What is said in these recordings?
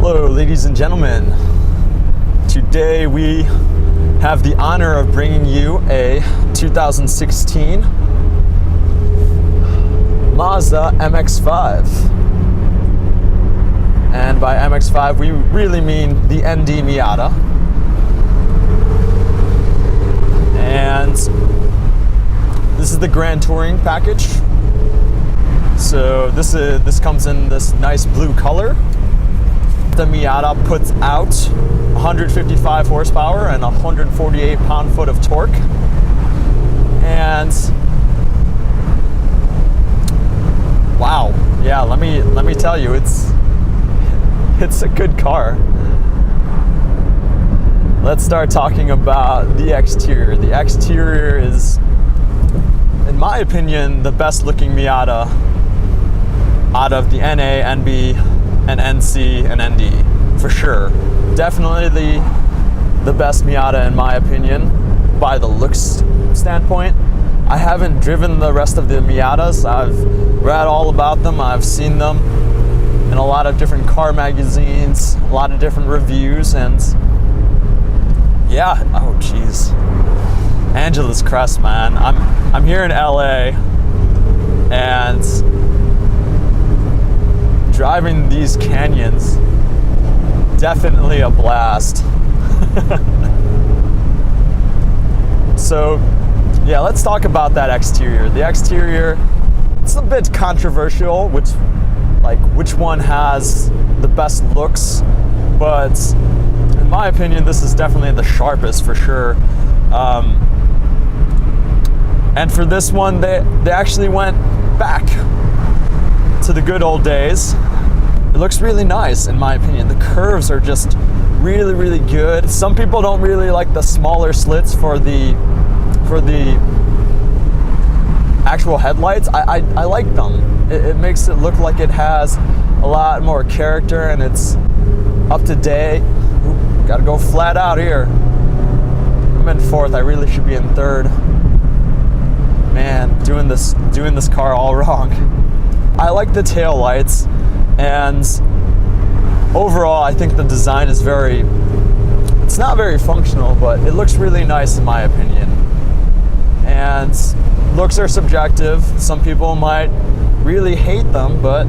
Hello, ladies and gentlemen. Today we have the honor of bringing you a 2016 Mazda MX-5. And by MX-5, we really mean the ND Miata. And this is the Grand Touring package. So this comes in this nice blue color. The Miata puts out 155 horsepower and 148 pound-foot of torque. And wow, yeah, let me tell you, it's a good car. Let's start talking about the exterior. The exterior is, in my opinion, the best looking Miata out of the NA, NB, and NC and ND, for sure. Definitely the best Miata in my opinion, by the looks standpoint. I haven't driven the rest of the Miatas. I've read all about them. I've seen them in a lot of different car magazines, a lot of different reviews, and yeah, oh geez. Angeles Crest, man. I'm here in LA, and driving these canyons, definitely a blast. So yeah, let's talk about that exterior. The exterior, it's a bit controversial, which one has the best looks, but in my opinion, this is definitely the sharpest for sure. And for this one, they actually went back to the good old days. It looks really nice in my opinion. The curves are just really, really good. Some people don't really like the smaller slits for the actual headlights. I like them. It makes it look like it has a lot more character and it's up to date. Ooh, gotta go flat out here. I'm in fourth. I really should be in third. Man, doing this car all wrong. I like the tail lights, and overall I think the design is it's not very functional, but it looks really nice in my opinion. And looks are subjective. Some people might really hate them, but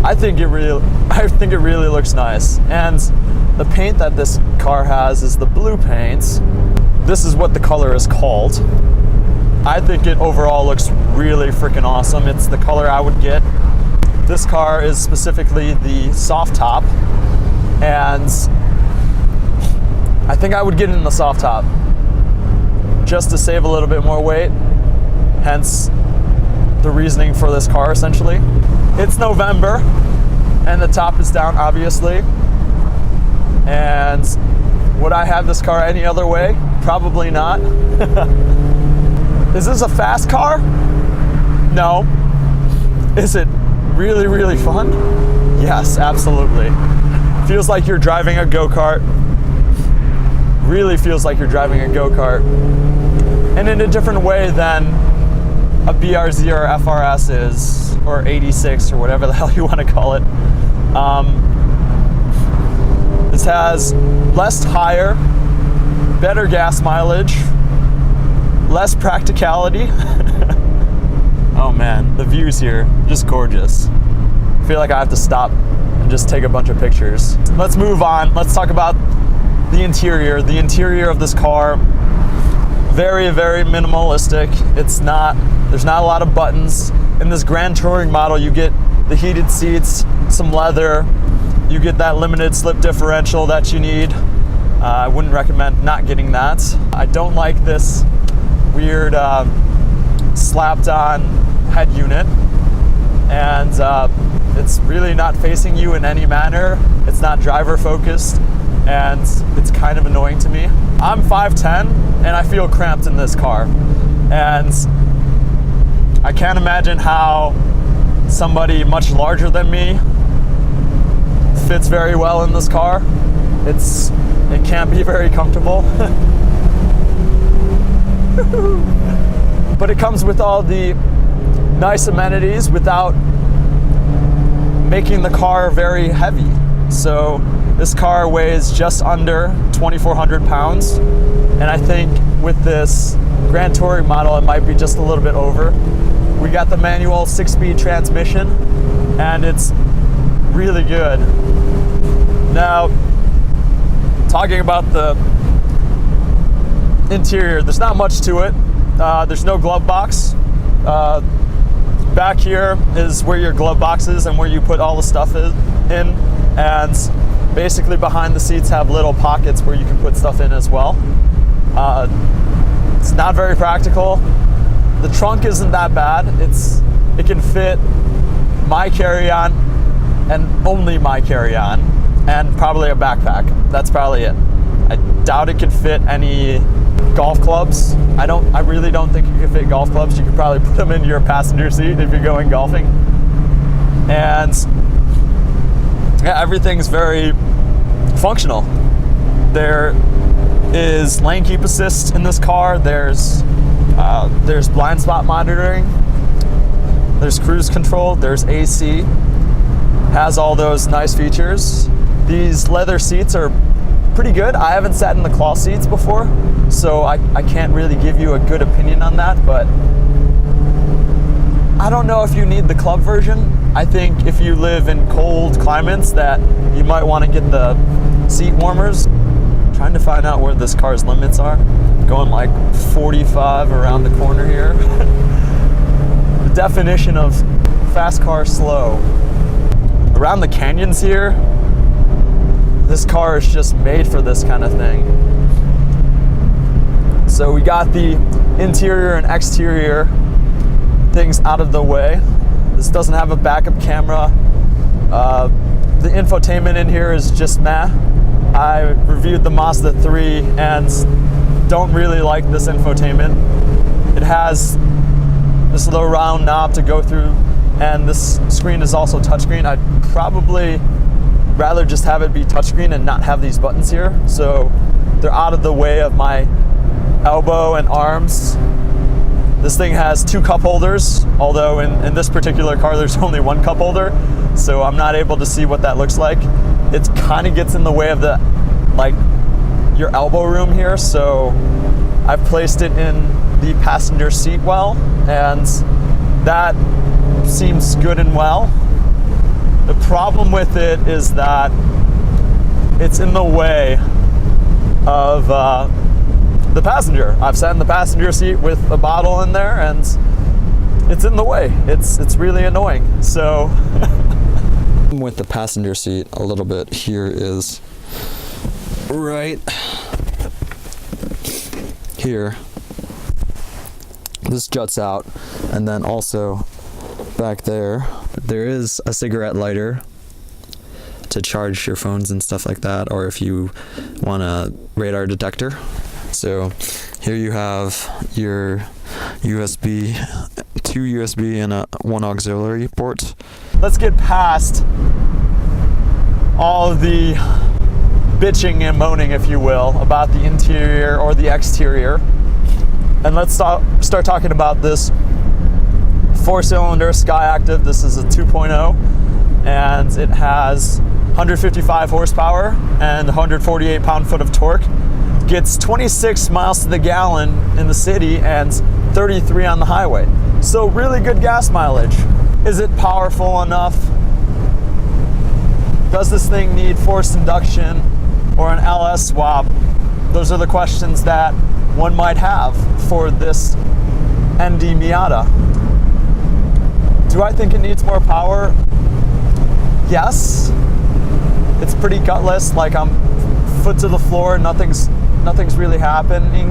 I think it really looks nice. And the paint that this car has is the blue paint. This is what the color is called. I think it overall looks really freaking awesome. It's the color I would get. This car is specifically the soft top, and I think I would get in the soft top just to save a little bit more weight, hence the reasoning for this car essentially. It's November and the top is down obviously, and would I have this car any other way? Probably not. Is this a fast car? No. Is it really, really fun? Yes, absolutely. Feels like you're driving a go-kart. Really feels like you're driving a go-kart. And in a different way than a BRZ or FRS is, or 86 or whatever the hell you want to call it. This has less tire, better gas mileage, less practicality. Oh man, the views here, just gorgeous. I feel like I have to stop and just take a bunch of pictures. Let's move on. Let's talk about the interior. The interior of this car, very, very minimalistic. There's not a lot of buttons. In this Grand Touring model, you get the heated seats, some leather, you get that limited slip differential that you need. I wouldn't recommend not getting that. I don't like this weird slapped on head unit, and it's really not facing you in any manner. It's not driver focused, and it's kind of annoying to me. I'm 5'10" and I feel cramped in this car, and I can't imagine how somebody much larger than me fits very well in this car. It can't be very comfortable. But it comes with all the nice amenities without making the car very heavy. So this car weighs just under 2,400 pounds. And I think with this Grand Touring model, it might be just a little bit over. We got the manual 6-speed transmission, and it's really good. Now, talking about the interior, there's not much to it. There's no glove box. Back here is where your glove box is and where you put all the stuff in. And basically behind the seats have little pockets where you can put stuff in as well. It's not very practical. The trunk isn't that bad. It can fit my carry-on and only my carry-on, and probably a backpack. That's probably it. I doubt it could fit any golf clubs. I really don't think you could fit golf clubs. You could probably put them into your passenger seat if you're going golfing. And yeah, everything's very functional. There is lane keep assist in this car. There's blind spot monitoring. There's cruise control. There's AC. Has all those nice features. These leather seats are pretty good. I haven't sat in the cloth seats before, so I can't really give you a good opinion on that, but I don't know if you need the club version. I think if you live in cold climates that you might want to get the seat warmers. I'm trying to find out where this car's limits are. Going like 45 around the corner here. The definition of fast car slow. Around the canyons here, this car is just made for this kind of thing. So we got the interior and exterior things out of the way. This doesn't have a backup camera. The infotainment in here is just meh. I reviewed the Mazda 3 and don't really like this infotainment. It has this little round knob to go through, and this screen is also touchscreen. I'd probably rather just have it be touchscreen and not have these buttons here, so they're out of the way of my elbow and arms. This thing has 2 cup holders, although in this particular car there's only 1 cup holder, so I'm not able to see what that looks like. It kind of gets in the way of the your elbow room here, so I've placed it in the passenger seat well, and that seems good and well. The problem with it is that it's in the way of the passenger. I've sat in the passenger seat with a bottle in there, and it's in the way. It's really annoying. So with the passenger seat a little bit here is right here. This juts out, and then also back there is a cigarette lighter to charge your phones and stuff like that, or if you want a radar detector. So here you have your USB, 2 USB and 1 auxiliary port. Let's get past all of the bitching and moaning, if you will, about the interior or the exterior, and let's start talking about this 4-cylinder Skyactiv. This is a 2.0, and it has 155 horsepower and 148 pound-foot of torque. Gets 26 miles to the gallon in the city and 33 on the highway. So really good gas mileage. Is it powerful enough? Does this thing need forced induction or an LS swap? Those are the questions that one might have for this ND Miata. Do I think it needs more power? Yes. It's pretty gutless, like I'm foot to the floor, nothing's really happening.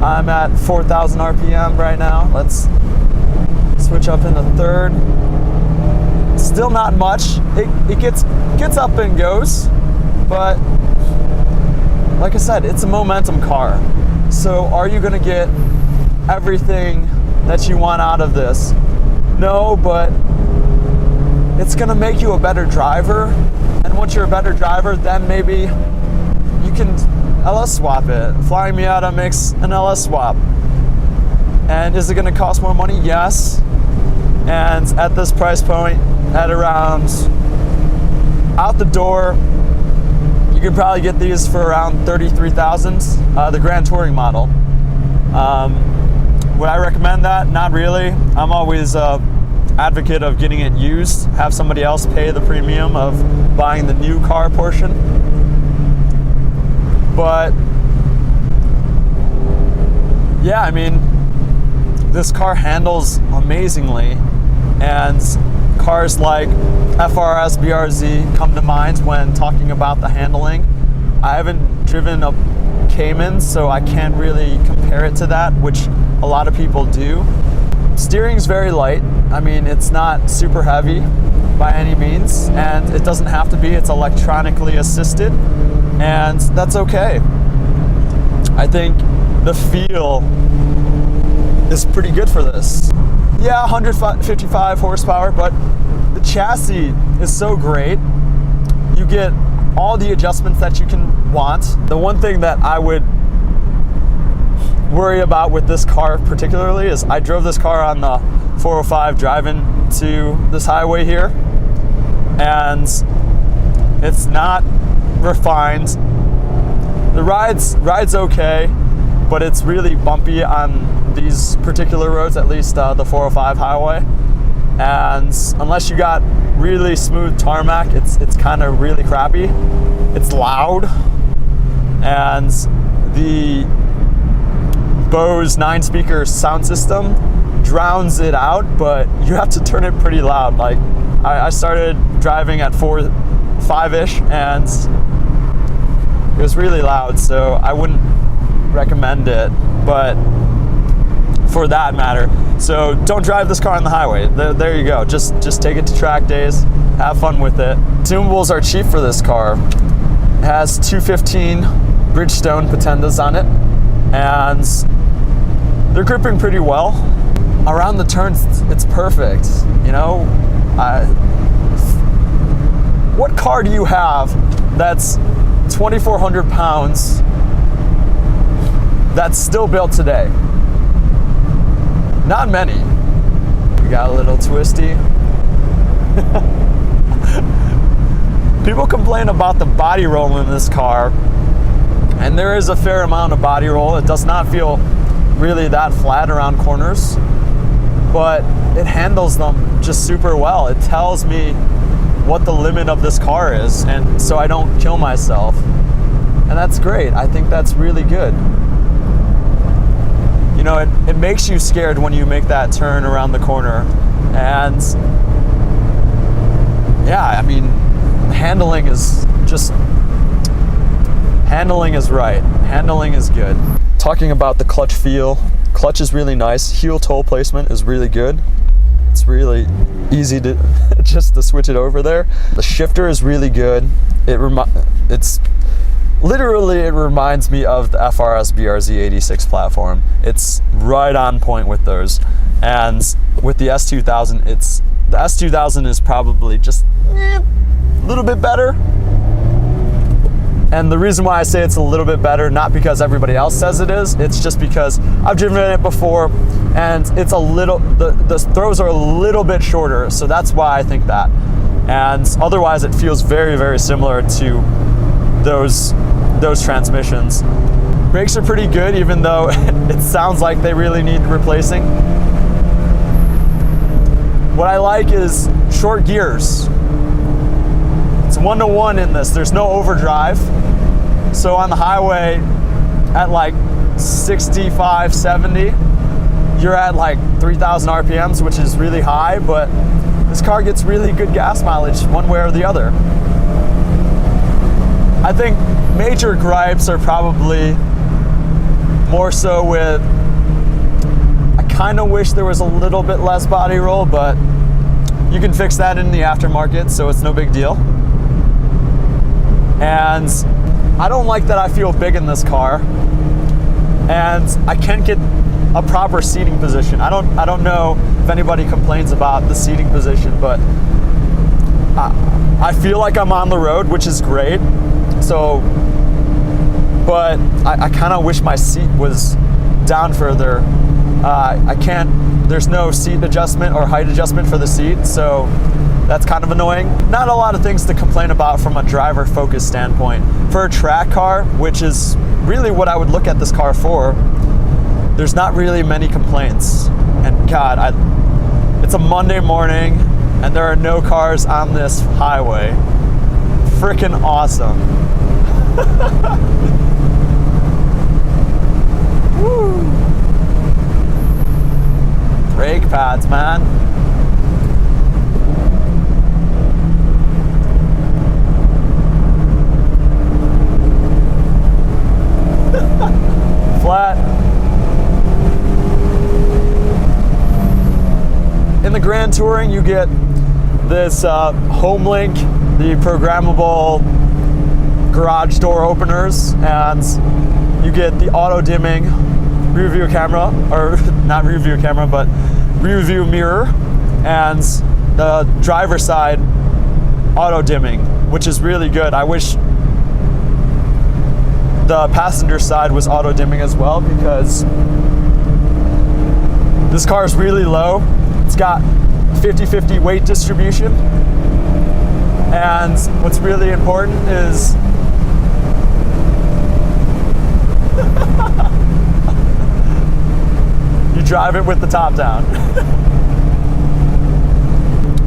I'm at 4,000 RPM right now. Let's switch up into third. Still not much. It gets up and goes, but like I said, it's a momentum car. So are you gonna get everything that you want out of this? No, but it's gonna make you a better driver. And once you're a better driver, then maybe you can LS swap it. Flying Miata makes an LS swap. And is it gonna cost more money? Yes. And at this price point, at around out the door, you can probably get these for around 33,000, the Grand Touring model. Would I recommend that? Not really. I'm always advocate of getting it used. Have somebody else pay the premium of buying the new car portion. But yeah, I mean, this car handles amazingly, and cars like FRS, BRZ come to mind when talking about the handling. I haven't driven a Cayman, so I can't really compare it to that, which a lot of people do. Steering's very light. I mean, it's not super heavy by any means, and it doesn't have to be. It's electronically assisted, and that's okay. I think the feel is pretty good for this. Yeah, 155 horsepower, but the chassis is so great. You get all the adjustments that you can want. The one thing that I would worry about with this car particularly is I drove this car on the 405 driving to this highway here, and it's not refined. The ride's okay, but it's really bumpy on these particular roads, at least the 405 highway. And unless you got really smooth tarmac, it's kind of really crappy. It's loud, and the Bose 9-speaker sound system drowns it out, but you have to turn it pretty loud. Like I started driving at 4.5-ish, and it was really loud, so I wouldn't recommend it, but for that matter. So don't drive this car on the highway. There you go. Just take it to track days, have fun with it. Consumables are cheap for this car. It has 215 Bridgestone Potendas on it, and they're gripping pretty well. Around the turns, it's perfect. You know, what car do you have that's 2,400 pounds that's still built today? Not many. We got a little twisty. People complain about the body roll in this car, and there is a fair amount of body roll. It does not feel really that flat around corners, but it handles them just super well. It tells me what the limit of this car is, and so I don't kill myself. And that's great. I think that's really good. You know, it makes you scared when you make that turn around the corner. And yeah, I mean, handling is right. Handling is good. Talking about the clutch feel, clutch is really nice. Heel toe placement is really good. It's really easy to just to switch it over there. The shifter is really good. It reminds me of the FRS BRZ 86 platform. It's right on point with those. And with the S2000, the S2000 is probably just a little bit better. And the reason why I say it's a little bit better, not because everybody else says it is, it's just because I've driven it before, and it's a little, the throws are a little bit shorter, so that's why I think that. And otherwise it feels very, very similar to those transmissions. Brakes are pretty good, even though it sounds like they really need replacing. What I like is short gears. It's 1-to-1 in this. There's no overdrive. So on the highway at like 65, 70, you're at like 3,000 RPMs, which is really high, but this car gets really good gas mileage one way or the other. I think major gripes are probably more so with, I kind of wish there was a little bit less body roll, but you can fix that in the aftermarket, so it's no big deal. And I don't like that I feel big in this car, and I can't get a proper seating position. I don't know if anybody complains about the seating position, but I feel like I'm on the road, which is great. So, but I kind of wish my seat was down further. I can't, there's no seat adjustment or height adjustment for the seat, so That's kind of annoying. Not a lot of things to complain about from a driver focused standpoint. For a track car, which is really what I would look at this car for, there's not really many complaints. And God, it's a Monday morning and there are no cars on this highway. Freaking awesome. Woo. Brake pads, man. Flat. In the Grand Touring, you get this home link, the programmable garage door openers, and you get the auto dimming rear view camera, or not rear view camera, but rear view mirror, and the driver side auto dimming, which is really good. I wish the passenger side was auto dimming as well, because this car is really low. It's got 50-50 weight distribution, and what's really important is you drive it with the top down.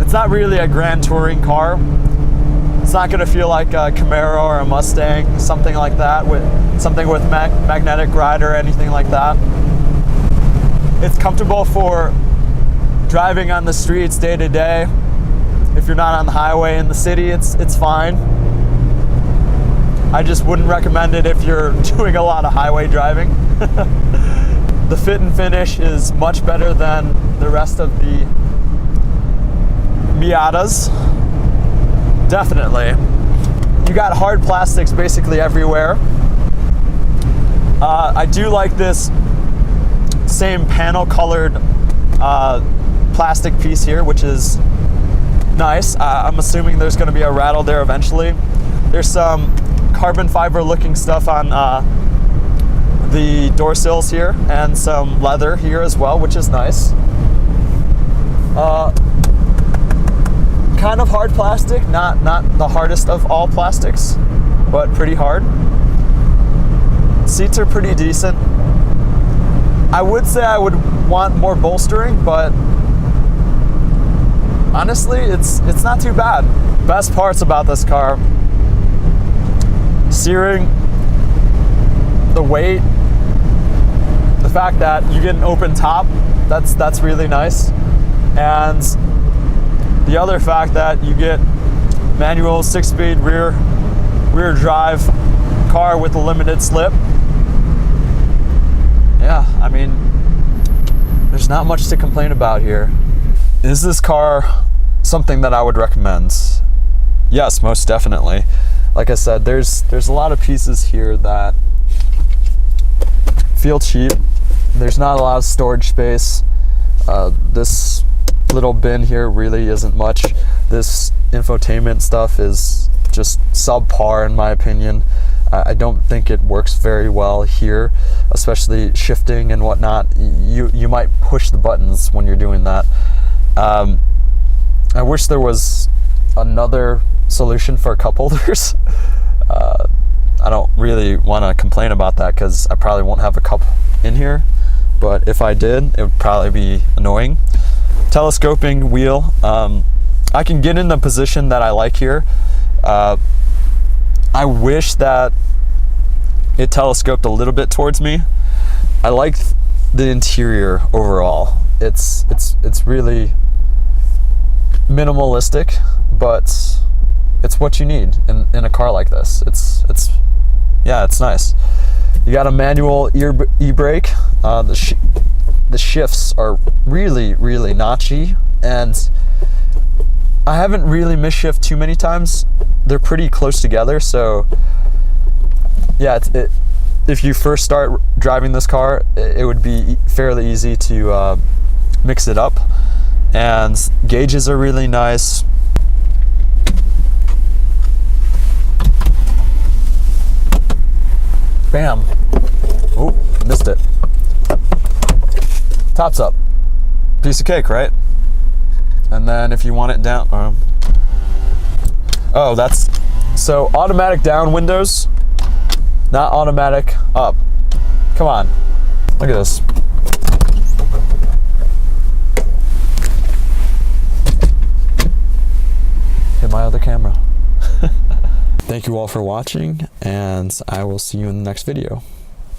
It's not really a Grand Touring car. It's not going to feel like a Camaro or a Mustang, something like that, with magnetic ride or anything like that. It's comfortable for driving on the streets day to day. If you're not on the highway in the city, it's fine. I just wouldn't recommend it if you're doing a lot of highway driving. The fit and finish is much better than the rest of the Miatas. Definitely. You got hard plastics basically everywhere. I do like this same panel colored plastic piece here, which is nice. I'm assuming there's going to be a rattle there eventually. There's some carbon fiber looking stuff on the door sills here, and some leather here as well, which is nice. Kind of hard plastic, not the hardest of all plastics, but pretty hard. Seats are pretty decent. I would say I would want more bolstering, but honestly, it's not too bad. Best parts about this car: steering, the weight, the fact that you get an open top. That's really nice, and the other fact that you get manual 6-speed rear drive car with a limited slip. Yeah, I mean, there's not much to complain about here. Is this car something that I would recommend? Yes, most definitely. Like I said, there's a lot of pieces here that feel cheap. There's not a lot of storage space. This little bin here really isn't much. This infotainment stuff is just subpar in my opinion. I don't think it works very well here, especially shifting and whatnot. You might push the buttons when you're doing that. I wish there was another solution for cup holders. I don't really want to complain about that because I probably won't have a cup in here, but if I did, it would probably be annoying. Telescoping wheel. I can get in the position that I like here. I wish that it telescoped a little bit towards me. I like the interior overall. It's really minimalistic, but it's what you need in a car like this. It's nice. You got a manual e-brake. The shifts are really notchy, and I haven't really misshift too many times. They're pretty close together, so yeah, if you first start driving this car, it would be fairly easy to mix it up. And gauges are really nice. Bam. Oh, missed it. Tops up. Piece of cake, right? And then if you want it down, Oh, that's, so automatic down windows, not automatic up. Come on, look at this. Hit my other camera. Thank you all for watching, and I will see you in the next video.